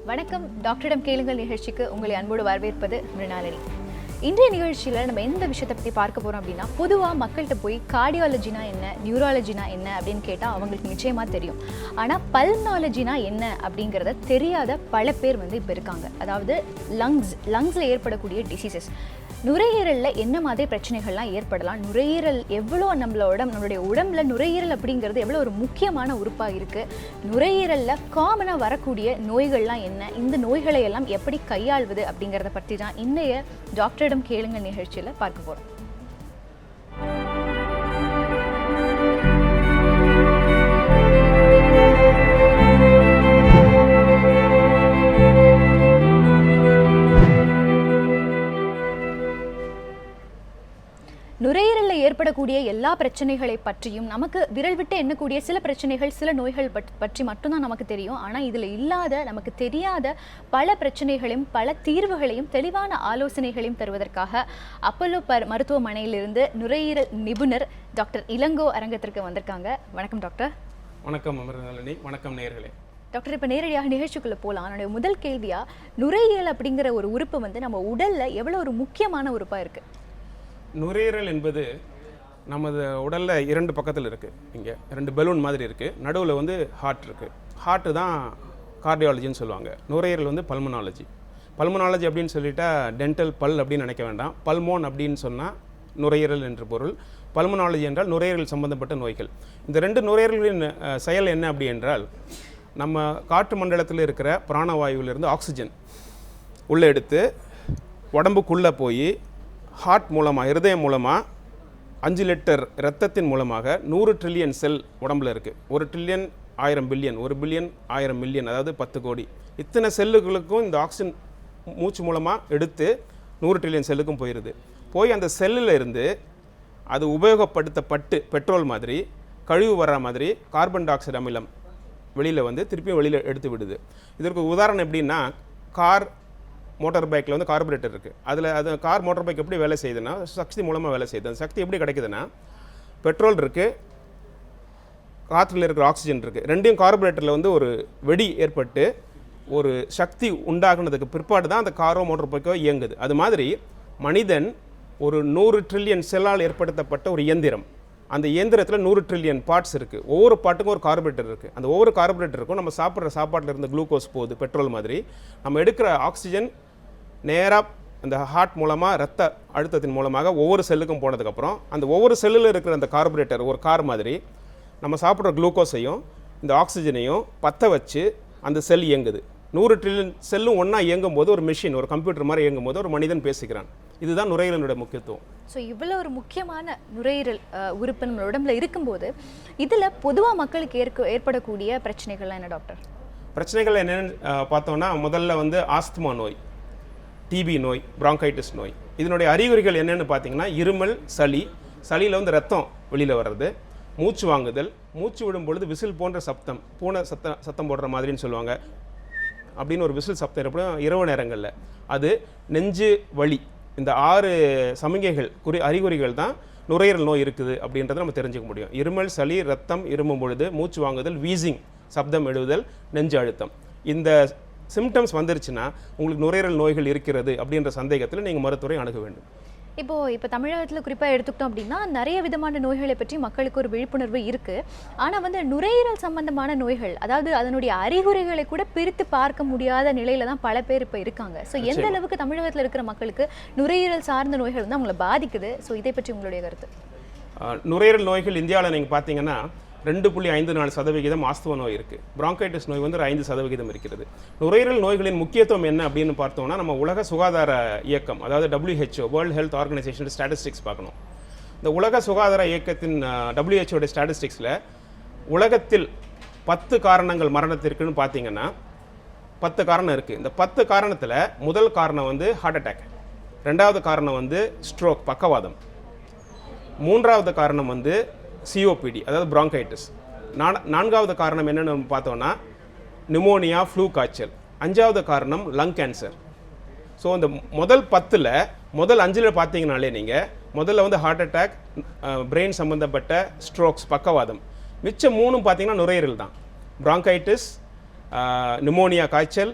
வணக்கம், டாக்டரிடம் கேளுங்கள் நிகழ்ச்சிக்கு உங்களை அன்போடு வரவேற்பது மிருணாளினி. இன்றைய நிகழ்ச்சியில் நம்ம எந்த விஷயத்தை பற்றி பார்க்க போகிறோம் அப்படின்னா, பொதுவாக மக்கள்கிட்ட போய் கார்டியாலஜினா என்ன, நியூராலஜினா என்ன அப்படின்னு கேட்டால் அவங்களுக்கு நிச்சயமாக தெரியும். ஆனால் பல்மாலஜினா என்ன அப்படிங்கிறத தெரியாத பல பேர் இப்போ இருக்காங்க. அதாவது லங்ஸில் ஏற்படக்கூடிய டிசீசஸ், நுரையீரலில் என்ன மாதிரி பிரச்சனைகள்லாம் ஏற்படலாம், நுரையீரல் எவ்வளோ நம்மளுடைய உடம்புல நுரையீரல் அப்படிங்கிறது எவ்வளோ ஒரு முக்கியமான உறுப்பாக இருக்குது, நுரையீரலில் காமனாக வரக்கூடிய நோய்கள்லாம் என்ன, இந்த நோய்களை எல்லாம் எப்படி கையாள்வது அப்படிங்கிறத பற்றி தான் இன்றைய டாக்டரிடம் கேளுங்க நிகழ்ச்சியில் பார்க்க போகிறோம். நுரையீரலில் ஏற்படக்கூடிய எல்லா பிரச்சனைகளை பற்றியும், நமக்கு விரல் விட்டு எண்ணக்கூடிய சில பிரச்சனைகள், சில நோய்கள் பற்றி மட்டும்தான் நமக்கு தெரியும். ஆனால் இதில் இல்லாத, நமக்கு தெரியாத பல பிரச்சனைகளையும் பல தீர்வுகளையும் தெளிவான ஆலோசனைகளையும் தருவதற்காக அப்பல்லோ மருத்துவமனையிலிருந்து நுரையீரல் நிபுணர் டாக்டர் இளங்கோ அரங்கத்திற்கு வந்திருக்காங்க. வணக்கம் டாக்டர். வணக்கம் அமிர்தநளினி. வணக்கம் நேயர்களே. டாக்டர், இப்போ நேரடியாக நிகழ்ச்சிக்குள்ளே போகலாம். என்னுடைய முதல் கேள்வியாக, நுரையீரல் அப்படிங்கிற ஒரு உறுப்பு நம்ம உடலில் எவ்வளோ ஒரு முக்கியமான உறுப்பாக இருக்குது? நுரையீரல் என்பது நமது உடலில் 2 பக்கத்தில் இருக்குது. இங்கே 2 பலூன் மாதிரி இருக்குது. நடுவில் ஹார்ட் இருக்குது. ஹார்ட்டு தான் கார்டியாலஜின்னு சொல்லுவாங்க. நுரையீரல் பல்மனாலஜி. பல்மனாலஜி அப்படின்னு சொல்லிட்டா டென்டல் பல் அப்படின்னு நினைக்க வேண்டாம். பல்மோன் அப்படின்னு சொன்னால் நுரையீரல் என்று பொருள். பல்மனாலஜி என்றால் நுரையீரல் சம்பந்தப்பட்ட நோய்கள். இந்த 2 நுரையீரல்களின் செயல் என்ன அப்படி என்றால், நம்ம காற்று மண்டலத்தில் இருக்கிற பிராணவாயுவிலிருந்து ஆக்சிஜன் உள்ளே எடுத்து உடம்புக்குள்ளே போய் ஹார்ட் மூலமாக, இருதயம் மூலமாக 5 லிட்டர் இரத்தத்தின் மூலமாக 100 ட்ரில்லியன் செல் உடம்புல இருக்குது. 1 ட்ரில்லியன் 1000 பில்லியன், 1 பில்லியன் 1000 மில்லியன், அதாவது 10 கோடி. இத்தனை செல்லுகளுக்கும் இந்த ஆக்சிஜன் மூச்சு மூலமாக எடுத்து 100 ட்ரில்லியன் செல்லுக்கும் போயிடுது. போய் அந்த செல்லில் இருந்து அது உபயோகப்படுத்தப்பட்டு பெட்ரோல் மாதிரி, கழிவு வர்ற மாதிரி கார்பன் டை ஆக்சைடு அமிலம் வெளியில் திருப்பியும் வெளியில் எடுத்து விடுது. இதற்கு உதாரணம் எப்படின்னா, கார் மோட்டார் பைக்கில் கார்பரேட்டர் இருக்குது. அது கார் மோட்டார் பைக் எப்படி வேலை செய்யுதுன்னா சக்தி மூலமாக வேலை செய்யுது. அந்த சக்தி எப்படி கிடைக்குதுன்னா, பெட்ரோல் இருக்குது, காற்றில் இருக்கிற ஆக்சிஜன் இருக்குது, ரெண்டையும் கார்பரேட்டரில் ஒரு வெடி ஏற்பட்டு ஒரு சக்தி உண்டாகுனதுக்கு பிற்பாடு தான் அந்த காரோ மோட்டார் பைக்கோ இயங்குது. அது மாதிரி மனிதன் ஒரு 100 ட்ரில்லியன் செல்லால் ஏற்படுத்தப்பட்ட ஒரு இயந்திரம். அந்த இயந்திரத்தில் 100 ட்ரில்லியன் பார்ட்ஸ் இருக்குது. ஒவ்வொரு பார்ட்டுக்கும் ஒரு கார்பரேட்டர் இருக்குது. அந்த ஒவ்வொரு கார்பரேட்டருக்கும் நம்ம சாப்பிட்ற சாப்பாட்டில் இருந்து குளுக்கோஸ் போகுது, பெட்ரோல் மாதிரி. நம்ம எடுக்கிற ஆக்சிஜன் நேராக அந்த ஹார்ட் மூலமாக, ரத்த அழுத்தத்தின் மூலமாக ஒவ்வொரு செல்லுக்கும் போனதுக்கப்புறம் அந்த ஒவ்வொரு செல்லில் இருக்கிற அந்த கார்பரேட்டர் ஒரு கார் மாதிரி நம்ம சாப்பிட்ற குளுக்கோஸையும் இந்த ஆக்சிஜனையும் பற்ற வச்சு அந்த செல் இயங்குது. 100 ட்ரில்லியன் செல்லும் ஒன்றா இயங்கும் போது ஒரு மிஷின், ஒரு கம்ப்யூட்டர் மாதிரி இயங்கும் போது ஒரு மனிதன் பேசிக்கிறான். இதுதான் நுரையீரலுடைய முக்கியத்துவம். ஸோ இவ்வளோ ஒரு முக்கியமான நுரையீரல் உறுப்பு நம்ம உடம்புல இருக்கும்போது இதில் பொதுவாக மக்களுக்கு ஏற்படக்கூடிய பிரச்சனைகள்லாம் என்ன டாக்டர்? பிரச்சனைகள் என்னென்னு பார்த்தோன்னா, முதல்ல ஆஸ்துமா நோய், டிபி நோய், பிராங்கைட்டிஸ் நோய். இதனுடைய அறிகுறிகள் என்னென்னு பார்த்தீங்கன்னா, இருமல், சளியில் ரத்தம் வெளியில் வர்றது, மூச்சு வாங்குதல், மூச்சு விடும் பொழுது விசில் போன்ற சப்தம், பூனை சத்தம் போடுற மாதிரின்னு சொல்லுவாங்க, அப்படின்னு ஒரு விசில் சப்தம் ஏற்படும் இரவு நேரங்களில். அது நெஞ்சு வலி. இந்த 6 சமிகைகள் அறிகுறிகள் தான் நுரையீரல் நோய் இருக்குது அப்படின்றத நம்ம தெரிஞ்சுக்க முடியும். இருமல், சளி, ரத்தம் இருமும் பொழுது, மூச்சு வாங்குதல், வீசிங் சப்தம் எழுதுதல், நெஞ்சு அழுத்தம். இந்த சிம்டம்ஸ் வந்துருச்சுன்னா உங்களுக்கு நுரையீரல் நோய்கள் இருக்கிறது அப்படின்ற சந்தேகத்தில் நீங்கள் மருத்துவரை அணுக வேண்டும். இப்போ தமிழகத்தில் குறிப்பாக எடுத்துக்கிட்டோம் அப்படின்னா, நிறைய விதமான நோய்களை பற்றி மக்களுக்கு ஒரு விழிப்புணர்வு இருக்குது. ஆனால் நுரையீரல் சம்பந்தமான நோய்கள், அதாவது அதனுடைய அறிகுறிகளை கூட பிரித்து பார்க்க முடியாத நிலையில தான் பல பேர் இப்போ இருக்காங்க. ஸோ எந்த அளவுக்கு தமிழகத்தில் இருக்கிற மக்களுக்கு நுரையீரல் சார்ந்த நோய்கள் அவங்களை பாதிக்குது? ஸோ இதை பற்றி உங்களுடைய கருத்து? நுரையீரல் நோய்கள் இந்தியாவில் நீங்கள் பார்த்தீங்கன்னா 2.54% ஆஸ்துமா நோய் இருக்குது. பிராங்கைட்டிஸ் நோய் 5% இருக்கிறது. நுரையீரல் நோய்களின் முக்கியத்துவம் என்ன அப்படின்னு பார்த்தோம்னா, நம்ம உலக சுகாதார இயக்கம், அதாவது WHO, world health organisation statistics பார்க்கணும். இந்த உலக சுகாதார இயக்கத்தின் WHO ஸ்டாட்டிஸ்டிக்ஸில் உலகத்தில் 10 காரணங்கள் மரணத்திற்குன்னு பார்த்தீங்கன்னா 10 காரணம் இருக்குது. இந்த 10 காரணத்தில் முதல் காரணம் ஹார்ட் அட்டாக், 2வது காரணம் ஸ்ட்ரோக், பக்கவாதம், 3வது காரணம் சிஓபிடி, அதாவது பிராங்கைட்டிஸ், 4வது காரணம் என்னென்னு பார்த்தோன்னா நிமோனியா, ஃப்ளூ காய்ச்சல், 5வது காரணம் லங் கேன்சர். ஸோ இந்த முதல் 10ல் முதல் 5ல் பார்த்தீங்கனாலே நீங்கள் முதல்ல ஹார்ட் அட்டாக், பிரெயின் சம்மந்தப்பட்ட ஸ்ட்ரோக்ஸ், பக்கவாதம், மிச்சம் 3 பார்த்தீங்கன்னா நுரையீரல் தான். பிராங்கைட்டிஸ், நிமோனியா காய்ச்சல்,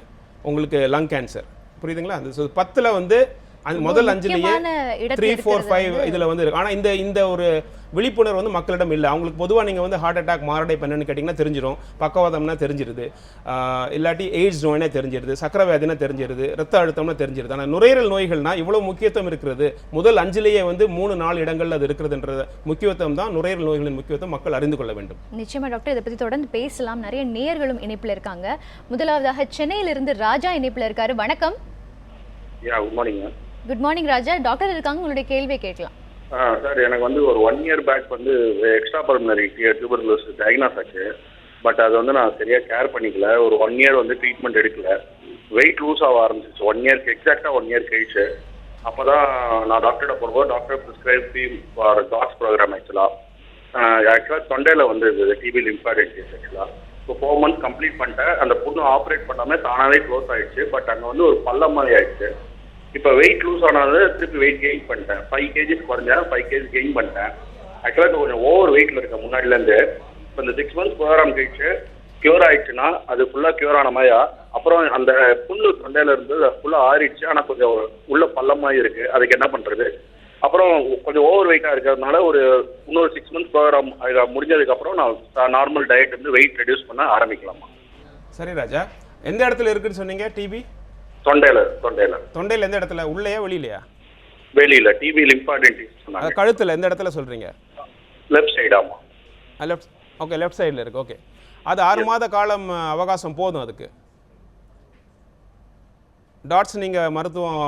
உங்களுக்கு லங் கேன்சர். புரியுதுங்களா? அந்த 10ல் வந்து முதல் 5லேயே 3, 4, 5 இதில் வந்து இருக்கு. ஆனால் இந்த ஒரு விழிப்புணர்வு வந்து மக்களிடம் இல்லை. அவங்களுக்கு பொதுவாக நீங்கள் வந்து ஹார்ட் அட்டாக் மாரடைப்பு என்னன்னு கேட்டிங்கன்னா தெரிஞ்சிடும், பக்கவாதம்னா தெரிஞ்சிருது, இல்லாட்டி எய்ட்ஸ் நோய்னா தெரிஞ்சிருது, சக்கரை வியாதினா தெரிஞ்சிருது, ரத்த அழுத்தம்னா தெரிஞ்சிருது. ஆனால் நுரையீரல் நோய்கள்னா இவ்வளோ முக்கியத்துவம் இருக்கிறது, முதல் 5லேயே வந்து 3-4 இடங்கள்ல அது இருக்கிறதுன்ற முக்கியத்துவம் தான் நுரையீரல் நோய்களின் முக்கியத்துவம் மக்கள் அறிந்து கொள்ள வேண்டும். நிச்சயமா டாக்டர், இதை பற்றி தொடர்ந்து பேசலாம். நிறைய நேயர்களும் இணைப்பில் இருக்காங்க. முதலாவதாக சென்னையிலிருந்து ராஜா இணைப்பில் இருக்காரு. வணக்கம். Good morning. குட் மார்னிங் ராஜா. டாக்டர் இருக்காங்க, உங்களுடைய கேள்வியை கேட்கலாம். சார், எனக்கு வந்து ஒரு 1 year பேக் வந்து எக்ஸ்ட்ரா பல்மனரி டியூபர்குலோசிஸ் டயக்னாஸ் ஆச்சு. பட் அது வந்து நான் சரியாக கேர் பண்ணிக்கல. ஒரு 1 year வந்து ட்ரீட்மெண்ட் எடுக்கல. வெயிட் லூஸ் ஆக ஆரம்பிச்சிச்சு 1 year, எக்ஸாக்டாக 1 year கழிச்சு. அப்போ தான் நான் டாக்டர்கிட்ட போகும்போது doctor prescribe for tox programme. ஆக்சுவலாக தொண்டையில் வந்து டிபி லிம்ஃபாடிட்டிஸ் ஆக்சுவலாக. இப்போ 4 months கம்ப்ளீட் பண்ணிட்டேன். அந்த புண்ணு ஆப்ரேட் பண்ணாமல் தானாகவே க்ளோஸ் ஆகிடுச்சு. பட் அங்கே வந்து ஒரு பள்ளம் மாதிரி ஆயிடுச்சு. இப்போ வெயிட் லூஸ் ஆனாது, திருப்பி வெயிட் கெயின் பண்ணிட்டேன். 5 kgs குறைஞ்சேன், 5 kgs கெயின் பண்ணிட்டேன். ஆக்சுவலாக இப்போ கொஞ்சம் ஓவர் வெயிட்டில் இருக்கேன் முன்னாடிலேருந்து. இப்போ இந்த 6 months ப்ரோக்ராம் கழிச்சு க்யூர் ஆயிடுச்சுன்னா அது ஃபுல்லாக க்யூர் ஆன மாதிரியா? அப்புறம் அந்த புண்ணு தொண்டையில் இருந்து ஃபுல்லாக ஆறிடுச்சு, ஆனால் கொஞ்சம் உள்ள பள்ளமாக இருக்குது. அதுக்கு என்ன பண்ணுறது? அப்புறம் கொஞ்சம் ஓவர் வெயிட்டாக இருக்கிறதுனால இன்னொரு 6 months ப்ரோக்ராம் முடிஞ்சதுக்கப்புறம் நான் நார்மல் டயட் வந்து வெயிட் ரெடியூஸ் பண்ண ஆரம்பிக்கலாமா? சரி ராஜா, எந்த இடத்துல இருக்குன்னு சொன்னீங்க டிபி? தொண்டையில் எந்த இடத்துல? உள்ளேயா வெளியிலையா? வெளியில. டிபி லிம்ஃபாடிட்டிஸ் சொன்னாங்க. கழுத்தில் எந்த இடத்துல சொல்றீங்க? Left side. ஆமா, லெஃப்ட். ஓகே, லெஃப்ட் சைடில் இருக்கு. ஓகே, அது 6 மாத காலம் அவகாசம் போதும் அதுக்கு. டாட்ஸ் நீங்கள் மருத்துவம்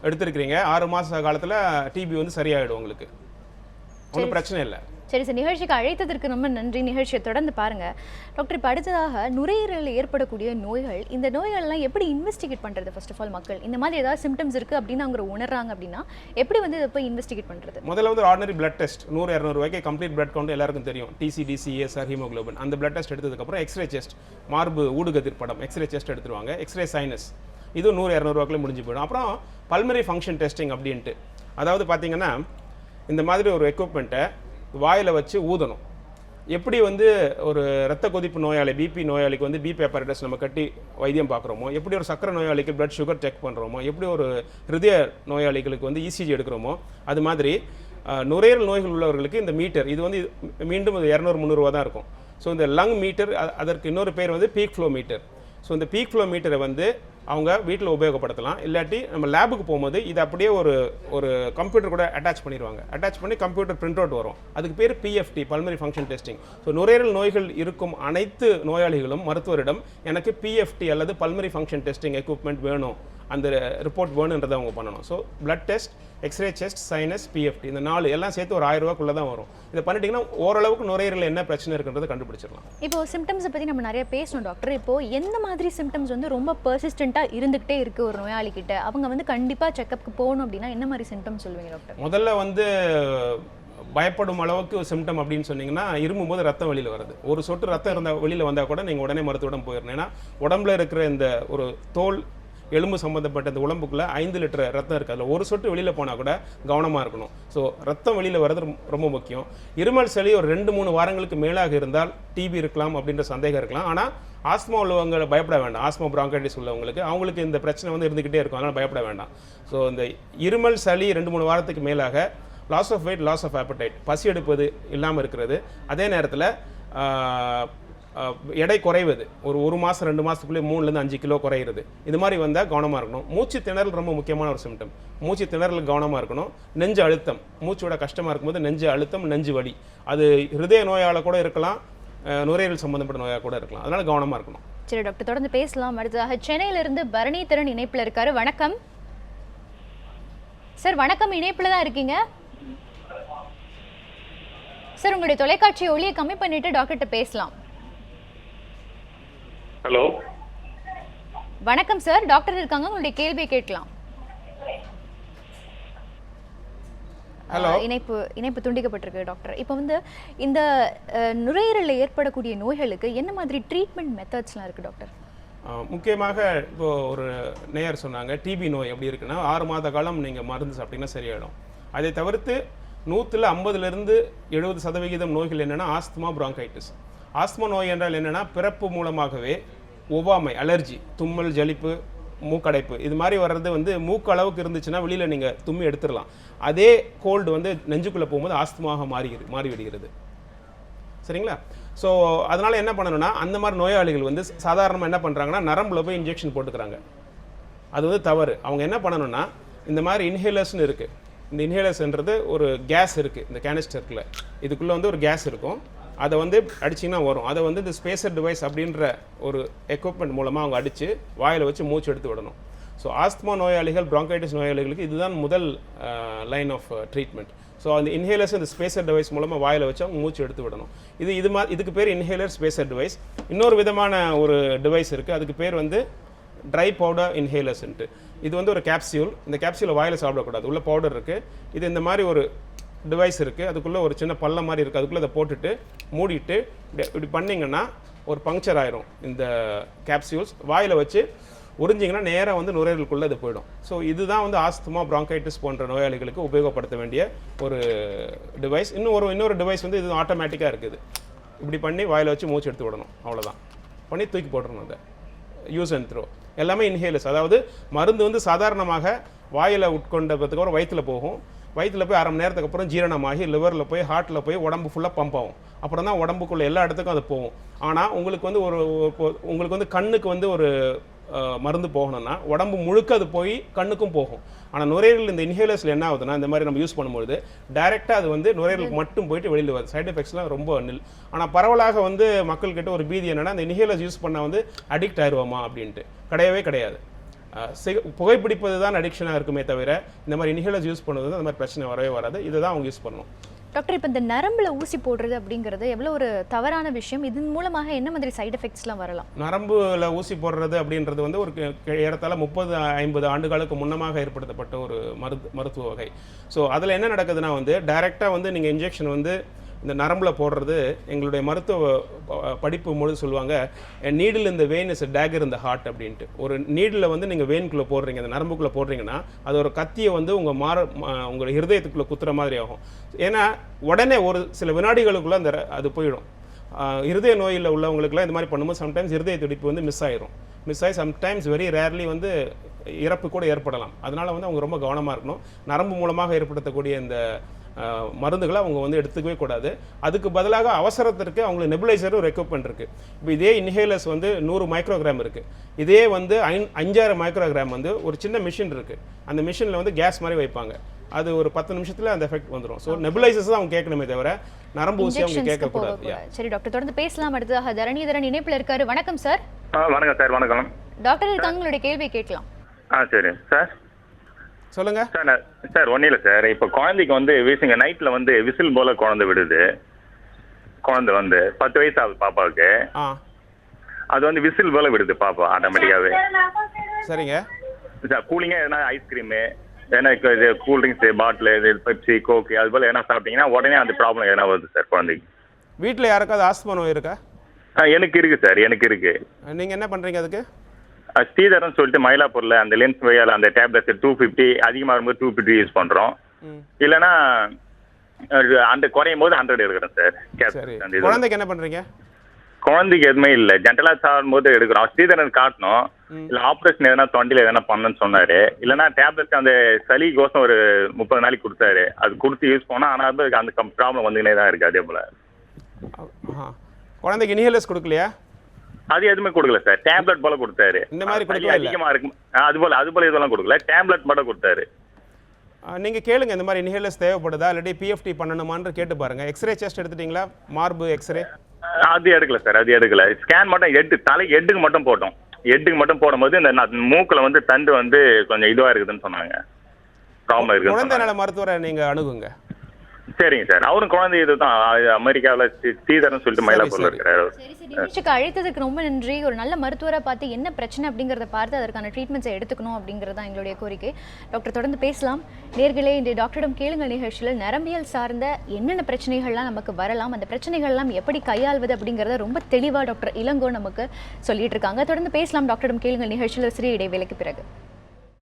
எடுத்திருக்கிறீங்க, 6 மாத காலத்தில் டிபி வந்து சரியாயிடும் உங்களுக்கு, ஒன்றும் பிரச்சனை இல்லை. சரி சார், நிகழ்ச்சிக்கு அழைத்ததற்கு ரொம்ப நன்றி. நிகழ்ச்சியை தொடர்ந்து பாருங்க டாக்டர். இப்போ அடுத்ததாக நுரையீரலில் ஏற்படக்கூடிய நோய்கள், இந்த நோய்கள்லாம் எப்படி இன்வெஸ்டிகேட் பண்ணுறது? ஃபர்ஸ்ட் ஆஃப் ஆல் மக்கள் இந்த மாதிரி ஏதாவது சிம்டம்ஸ் இருக்குது அப்படின்னு அவங்க உணர்றாங்க அப்படின்னா எப்படி வந்து இதை போய் இன்வெஸ்டிகேட் பண்ணுறது? முதல்ல வந்து ஆர்டினரி பிளட் டெஸ்ட் 100-200 ரூபாய்க்கு கம்ப்ளீட் பிளட் கவுண்ட் எல்லாருக்கும் தெரியும். DCT, CSR, haemoglobin. அந்த பிளட் டெஸ்ட் எடுத்ததுக்கப்புறம் எக்ஸ்ரே செஸ்ட், மார்பு ஊடுகதிர் படம் எக்ஸ்ரே செஸ்ட் எடுத்துருவாங்க. எக்ஸ்ரே சைனஸ், இது 100-200 ரூபாய்க்குள்ள முடிஞ்சு போயிடும். அப்புறம் பல்மரி ஃபங்க்ஷன் டெஸ்டிங் அப்படின்ட்டு, அதாவது பார்த்தீங்கன்னா இந்த மாதிரி ஒரு எக்யூப்மெண்ட்டை வாயில் வச்சு ஊதணும். எப்படி வந்து ஒரு ரத்த கொதிப்பு நோயாளி, பிபி நோயாளிக்கு வந்து பிபி apparatus நம்ம கட்டி வைத்தியம் பார்க்குறோமோ, எப்படி ஒரு சக்கரை நோயாளிக்கு பிளட் சுகர் செக் பண்ணுறோமோ, எப்படி ஒரு ஹிருதய நோயாளிகளுக்கு வந்து இசிஜி எடுக்கிறோமோ, அது மாதிரி நுரையீரல் நோய்கள் உள்ளவர்களுக்கு இந்த மீட்டர் இது வந்து மீண்டும் 200-300 ரூபா தான் இருக்கும். ஸோ இந்த லங் மீட்டர், அதற்கு இன்னொரு பேர் வந்து பீக் ஃப்ளோ மீட்டர். ஸோ இந்த பீக் ஃப்ளோ மீட்டரை வந்து அவங்க வீட்டில் உபயோகப்படுத்தலாம். இல்லாட்டி நம்ம லேபுக்கு போகும்போது இது அப்படியே ஒரு கம்ப்யூட்டர் கூட அட்டாச் பண்ணிடுவாங்க. அட்டாச் பண்ணி கம்ப்யூட்டர் பிரிண்ட் அவுட் வரும். அதுக்கு பேர் PFT, pulmonary function testing. So நுரையீரல் நோய்கள் இருக்கும் அனைத்து நோயாளிகளும் மருத்துவரிடம் எனக்கு பிஎஃப்டி அல்லது பல்மரி ஃபங்க்ஷன் டெஸ்டிங் எக்யூப்மெண்ட் வேணும், அந்த ரிப்போர்ட் வேணுன்றதை அவங்க பண்ணணும். So blood test, X-ray chest, sinus, PFT, இந்த 4 எல்லாம் சேர்த்து ஒரு 1000 ரூபாய்க்குள்ளே தான் வரும். இதை பண்ணிட்டீங்கன்னா ஓரளவுக்கு நுரையீரலில் என்ன பிரச்சனை இருக்குன்றதை கண்டுபிடிச்சிடலாம். இப்போ சிம்டம்ஸை பற்றி நம்ம நிறைய பேசணும் டாக்டர். இப்போ எந்த மாதிரி சிம்டம்ஸ் வந்து ரொம்ப பர்சிஸ்டண்ட்டாக இருந்துகிட்டே இருக்குது ஒரு நோயாளிகிட்ட, அவங்க வந்து கண்டிப்பாக செக்கப்புக்கு போகணும் அப்படின்னா என்ன மாதிரி சிம்டம்ஸ் சொல்லுவீங்க டாக்டர்? முதல்ல வந்து பயப்படும் அளவுக்கு சிம்டம் அப்படின்னு சொன்னீங்கன்னா, இருமும் போது ரத்தம் வெளியில் வருது. ஒரு சொட்டு ரத்தம் இருந்தால் வெளியில் வந்தால் கூட நீங்கள் உடனே மருத்துவம் போயிடணும். ஏன்னா உடம்புல இருக்கிற இந்த ஒரு தோல் எலும்பு சம்மந்தப்பட்ட இந்த உடம்புக்குள்ளே 5 லிட்டர் ரத்தம் இருக்குது. அதில் ஒரு சொட்டு வெளியில் போனால் கூட கவனமாக இருக்கணும். ஸோ ரத்தம் வெளியில் வர்றது ரொம்ப முக்கியம். இருமல் சளி ஒரு 2-3 வாரங்களுக்கு மேலாக இருந்தால் டிபி இருக்கலாம் அப்படின்ற சந்தேகம் இருக்கலாம். ஆனால் ஆஸ்மா உள்ளவங்களை பயப்பட வேண்டாம். ஆஸ்மா பிராங்கைட்டிஸ் உள்ளவங்களுக்கு அவங்களுக்கு இந்த பிரச்சனை வந்து இருந்துக்கிட்டே இருக்கும், அதனால் பயப்பட வேண்டாம். ஸோ இந்த இருமல் சளி 2-3 வாரத்துக்கு மேலாக loss of weight, loss of appetite, பசி எடுப்பது இல்லாமல் இருக்கிறது, அதே நேரத்தில் எடை குறைவது, ஒரு மாதம் 2 மாதத்துக்குள்ளே 3-5 கிலோ குறையிறது, இது மாதிரி வந்தால் கவனமாக இருக்கணும். மூச்சு திணறல் ரொம்ப முக்கியமான ஒரு சிம்டம். மூச்சு திணறல் கவனமாக இருக்கணும். நெஞ்சு அழுத்தம், மூச்சோட கஷ்டமாக இருக்கும்போது நெஞ்சு அழுத்தம், நெஞ்சு வலி, அது ஹிருதய நோயால் கூட இருக்கலாம், நுரையீரல் சம்மந்தப்பட்ட நோயாக கூட இருக்கலாம். அதனால் கவனமாக இருக்கணும். சரி டாக்டர், தொடர்ந்து பேசலாம். அடுத்ததாக சென்னையிலிருந்து பரணிதரன் இணைப்பில் இருக்காரு. வணக்கம் சார். வணக்கம், இணைப்பில் தான் இருக்கீங்க சார். உங்களுடைய தொலைக்காட்சி ஒளியை கம்மி பண்ணிட்டு டாக்டர்கிட்ட பேசலாம். ஹலோ, வணக்கம் சார். டாக்டர் இருக்காங்க, உங்களுடைய கேள்வியை கேட்கலாம். இணைப்பு துண்டிக்கப்பட்டிருக்கு டாக்டர். இப்போ வந்து இந்த நுரையீரலில் ஏற்படக்கூடிய நோய்களுக்கு என்ன மாதிரி ட்ரீட்மெண்ட் மெத்தட்ஸ்லாம் இருக்குது டாக்டர்? முக்கியமாக இப்போ ஒரு நேயர் சொன்னாங்க டிபி நோய் எப்படி இருக்குன்னா 6 மாத காலம் நீங்கள் மருந்து சாப்பிட்டீங்கன்னா சரியாயிடும். அதை தவிர்த்து 100ல் 50லிருந்து 70% நோய்கள் என்னென்னா ஆஸ்துமா, பிராங்கைட்டிஸ். ஆஸ்துமா நோய் என்றால் என்னென்னா பிறப்பு மூலமாகவே ஒவ்வாமை, அலர்ஜி, தும்மல், ஜலிப்பு, மூக்கடைப்பு இது மாதிரி வர்றது வந்து மூக்கு அளவுக்கு இருந்துச்சுன்னா வெளியில் நீங்கள் தும்மி எடுத்துடலாம். அதே கோல்டு வந்து நெஞ்சுக்குள்ளே போகும்போது ஆஸ்துமாக மாறிவிடுகிறது. சரிங்களா? ஸோ அதனால் என்ன பண்ணணும்னா அந்த மாதிரி நோயாளிகள் வந்து சாதாரணமாக என்ன பண்ணுறாங்கன்னா நரம்பில் போய் இன்ஜெக்ஷன் போட்டுக்கிறாங்க. அது வந்து தவறு. அவங்க என்ன பண்ணணும்னா இந்த மாதிரி இன்ஹேலர்ஸ்னு இருக்குது. இந்த இன்ஹேலர்ஸ்ன்றது ஒரு கேஸ் இருக்குது, இந்த கேனிஸ்டருக்குள்ள இதுக்குள்ளே வந்து ஒரு கேஸ் இருக்கும். அதை வந்து அடிச்சிங்கன்னா வரும். அதை வந்து இந்த ஸ்பேசர் டிவைஸ் அப்படின்ற ஒரு எக்யூப்மெண்ட் மூலமாக அவங்க அடித்து வாயில் வச்சு மூச்சு எடுத்து விடணும். ஸோ ஆஸ்துமா நோயாளிகள், பிராங்கைட்டிஸ் நோயாளிகளுக்கு இதுதான் முதல் லைன் ஆஃப் ட்ரீட்மெண்ட். ஸோ அந்த இன்ஹேலர்ஸ் இந்த ஸ்பேசர் டிவைஸ் மூலமாக வாயில் வச்சு அவங்க மூச்சு எடுத்து விடணும். இதுக்கு பேர் இன்ஹேலர் ஸ்பேசர் டிவைஸ். இன்னொரு விதமான ஒரு டிவைஸ் இருக்குது, அதுக்கு பேர் வந்து ட்ரை பவுடர் இன்ஹேலர்ஸ்ன்ட்டு. இது வந்து ஒரு கேப்சியூல். இந்த கேப்சியூலை வாயில் சாப்பிடக்கூடாது, உள்ள பவுடர் இருக்குது. இது இந்த மாதிரி ஒரு டிவைஸ் இருக்குது, அதுக்குள்ளே ஒரு சின்ன பள்ளம் மாதிரி இருக்குது. அதுக்குள்ளே அதை போட்டுட்டு மூடிட்டு இப்படி பண்ணிங்கன்னா ஒரு பங்க்சர் ஆயிரும் இந்த கேப்சியூல்ஸ். வாயில் வச்சு உறிஞ்சிங்கன்னா நேராக வந்து நுரையீரலுக்குள்ளே அது போயிடும். ஸோ இதுதான் வந்து ஆஸ்துமா, பிராங்கைட்டிஸ் போன்ற நோயாளிகளுக்கு உபயோகப்படுத்த வேண்டிய ஒரு டிவைஸ். இன்னொரு டிவைஸ் வந்து இது ஆட்டோமேட்டிக்காக இருக்குது. இப்படி பண்ணி வாயில் வச்சு மூச்சு எடுத்து விடணும், அவ்வளோதான். பண்ணி தூக்கி போட்டுடணும். அதை யூஸ் அண்ட் த்ரோ எல்லாமே இன்ஹேலர்ஸ். அதாவது மருந்து வந்து சாதாரணமாக வாயில் உட்கொண்டதுக்கு ஒரு வயிற்றில் போகும். வயிற்றில் போய் 1/2 மணி நேரத்துக்கு அப்புறம் ஜீரணமாகி லிவரில் போய் ஹார்ட்டில் போய் உடம்பு ஃபுல்லாக பம்ப் ஆகும். அப்புறம் தான் உடம்புக்குள்ள எல்லா இடத்துக்கும் அது போகும். ஆனால் உங்களுக்கு வந்து கண்ணுக்கு வந்து ஒரு மருந்து போகணும்னா உடம்பு முழுக்க அது போய் கண்ணுக்கும் போகும். ஆனால் நுரையீரல் இந்த இன்ஹேலர்ஸில் என்ன ஆகுதுன்னா இந்த மாதிரி நம்ம யூஸ் பண்ணும்போது டைரெக்டாக அது வந்து நுரையீரலுக்கு மட்டும் போயிட்டு வெளியில் வருது. சைட் எஃபெக்ட்ஸ்லாம் ரொம்ப நில். ஆனால் பரவலாக வந்து மக்கள்கிட்ட ஒரு பீதி என்னென்னா இந்த இன்ஹேலர்ஸ் யூஸ் பண்ணால் வந்து அடிக்ட் ஆயிடுவோமா அப்படின்ட்டு. கிடையவே கிடையாது. புகைப்பிடிப்பது தான் அடிக்ஷனாக இருக்குமே தவிர இந்த மாதிரி இன்ஹேலர்ஸ் யூஸ் பண்ணுறது அந்த மாதிரி பிரச்சனை வரவே வராது. இதை தான் அவங்க யூஸ் பண்ணணும். டாக்டர், இப்போ இந்த நரம்பில் ஊசி போடுறது அப்படிங்கிறது எவ்வளோ ஒரு தவறான விஷயம்? இதன் மூலமாக என்ன மாதிரி சைடு எஃபெக்ட்ஸ்லாம் வரலாம்? நரம்பில் ஊசி போடுறது அப்படின்றது வந்து ஒரு ஏறத்தாழ 30-50 ஆண்டுகளுக்கு முன்னமாக ஏற்படுத்தப்பட்ட ஒரு மருத்துவ வகை. ஸோ அதில் என்ன நடக்குதுன்னா வந்து டைரெக்டாக வந்து நீங்கள் இன்ஜெக்ஷன் வந்து இந்த நரம்பில் போடுறது எங்களுடைய மருத்துவ படிப்பு முழு சொல்லுவாங்க நீடில் இந்த வெயின் இஸ் டேகர் இந்த ஹார்ட் அப்படின்ட்டு. ஒரு நீடில் வந்து நீங்கள் வெயின்குள்ளே போடுறீங்க, அந்த நரம்புக்குள்ளே போடுறீங்கன்னா அது ஒரு கத்தியை வந்து உங்கள் ஹிருதயத்துக்குள்ளே குத்துற மாதிரி ஆகும். ஏன்னா உடனே ஒரு சில வினாடிகளுக்குள்ளே அது போயிடும். இருதய நோயில் உள்ளவங்களுக்குலாம் இந்த மாதிரி பண்ணும்போது சம்டைம்ஸ் இருதய துடிப்பு வந்து மிஸ் ஆகி சம்டைம்ஸ் வெரி ரேர்லி வந்து இறப்பு கூட ஏற்படலாம். அதனால் வந்து அவங்க ரொம்ப கவனமாக இருக்கணும். நரம்பு மூலமாக ஏற்படுத்தக்கூடிய இந்த மருந்துகளை அவங்க வந்து எடுத்துக்கவே கூடாது. அதுக்கு பதிலாக அவசரத்திற்கு அவங்களுக்கு நெபுலைசர் ஒரு எக்யூப்மெண்ட் இருக்குது. இப்போ இதே இன்ஹேலர்ஸ் வந்து 100 மைக்ரோகிராம் இருக்குது. இதே வந்து 5-6 மைக்ரோகிராம் வந்து ஒரு சின்ன மிஷின் இருக்குது. அந்த மிஷினில் வந்து கேஸ் மாதிரி வைப்பாங்க. அது ஒரு 10 நிமிஷத்தில் அந்த எஃபெக்ட் வந்துடும். ஸோ நெபுலைசர்ஸ் தான் அவங்க கேட்கணுமே தவிர நரம்பு ஊசி அவங்க கேட்கக்கூடாது. சரி டாக்டர், தொடர்ந்து பேசலாம். அடுத்ததாக தரணிதரன் இணைப்பில் இருக்காரு. வணக்கம் சார். வணக்கம் சார். வணக்கம் டாக்டர் இருக்காங்க, உங்களுடைய கேள்வியை கேட்கலாம். சரி சார், சொல்லுங்க சார். ஒன்றும் இல்லை சார். இப்போ குழந்தைக்கு வந்து வீசுங்க நைட்டில் வந்து விசில் போல குழந்தை விடுது. குழந்தை வந்து 10 வயசு ஆகுது பாப்பாவுக்கு. அது வந்து விசில் போல விடுது பாப்பா ஆட்டோமேட்டிக்காகவே. சரிங்க சார், கூலிங்காக எதனா ஐஸ்கிரீமு, ஏன்னா இது கூல்ட்ரிங்க்ஸு, பாட்டில், இது பெப்சி, கோக்கு அது போல் எதனா சாப்பிட்டீங்கன்னா உடனே அந்த ப்ராப்ளம் எதனா வருது சார் குழந்தைக்கு. வீட்டில் யாருக்காவது ஆஸ்துமா நோய் இருக்கா? எனக்கு இருக்குது சார், எனக்கு இருக்குது. நீங்கள் என்ன பண்ணுறீங்க அதுக்கு? ஸ்ரீதரன் சொல்லிட்டு மயிலாப்பூரில் அந்த லென்ஸ் வழியால் அந்த டேப்லெட்ஸ் 250 அதிகமாக இருக்கும்போது 250 யூஸ் பண்ணுறோம். இல்லைன்னா அந்த குறையும் போது 100 எடுக்கிறோம் சார். குழந்தைக்கு என்ன பண்ணுறீங்க? குழந்தைக்கு எதுவுமே இல்லை, ஜென்ரலாக சாப்பிடும்போது எடுக்கிறோம். ஸ்ரீதரன் காட்டணும், இல்லை ஆப்ரேஷன் எதனா தொண்டில் எதனா பண்ணணும்னு சொன்னார். இல்லைன்னா டேப்லெட்ஸ் அந்த சளி கோசம் ஒரு 30 நாளைக்கு கொடுத்தாரு. அது கொடுத்து யூஸ் பண்ணால் ஆனால் அந்த ப்ராப்ளம் வந்துக்கினே தான் இருக்குது. அதே போல் குழந்தைக்கு இன்ஹேலர்ஸ் கொடுக்கலையா? அது எதுவுமே கொடுக்கல சார். டேப்லெட் போல கொடுத்தாரு. இந்த மாதிரி அதிகமாக இருக்கும் அது போல இதெல்லாம் கொடுக்கல, டேப்லெட் மட்டும் கொடுத்தாரு. நீங்கள் கேளுங்க, இந்த மாதிரி இன்ஹேலர்ஸ் தேவைப்படுதா இல்லாட்டி பிஎஃப்டி பண்ணணுமான்னு கேட்டு பாருங்க. எக்ஸ்ரே செஸ்ட் எடுத்துட்டீங்களா? மார்பு எக்ஸ்ரே அது எடுக்கல சார், அது எடுக்கல. ஸ்கேன் மட்டும் தலைக்கு ஹெட்டுக்கு மட்டும் போட்டோம். ஹெட்டுக்கு மட்டும் போடும்போது இந்த மூக்கில் வந்து தண்டு வந்து கொஞ்சம் இதுவாக இருக்குதுன்னு சொன்னாங்க, ப்ராப்ளம் இருக்குது. குழந்தை நல மருத்துவரை நீங்கள் அணுகுங்க. சரிங்க சார். அவரும் குழந்தை இதுதான் அமெரிக்காவில் ஸ்ரீதரன் சொல்லிட்டு மயிலாப்பூரில் இருக்கிறாரு. நிகழ்ச்சிக்கு அழைத்ததுக்கு ரொம்ப நன்றி. ஒரு நல்ல மருத்துவரை பார்த்து என்ன பிரச்சனை அப்படிங்கிறத பார்த்து அதற்கான ட்ரீட்மெண்ட்ஸை எடுத்துக்கணும் அப்படிங்கிறது தான் எங்களுடைய கோரிக்கை. டாக்டர் தொடர்ந்து பேசலாம். நேர்களே, இந்த டாக்டரிடம் கேளுங்கள் நிகழ்ச்சியில் நரம்பியல் சார்ந்த என்னென்ன பிரச்சனைகள்லாம் நமக்கு வரலாம், அந்த பிரச்சனைகள்லாம் எப்படி கையாள்வது அப்படிங்கிறத ரொம்ப தெளிவாக டாக்டர் இளங்கோ நமக்கு சொல்லிட்டு இருக்காங்க. தொடர்ந்து பேசலாம் டாக்டரிடம் கேளுங்கள் நிகழ்ச்சியில் சிறிய இடைவேளைக்கு பிறகு.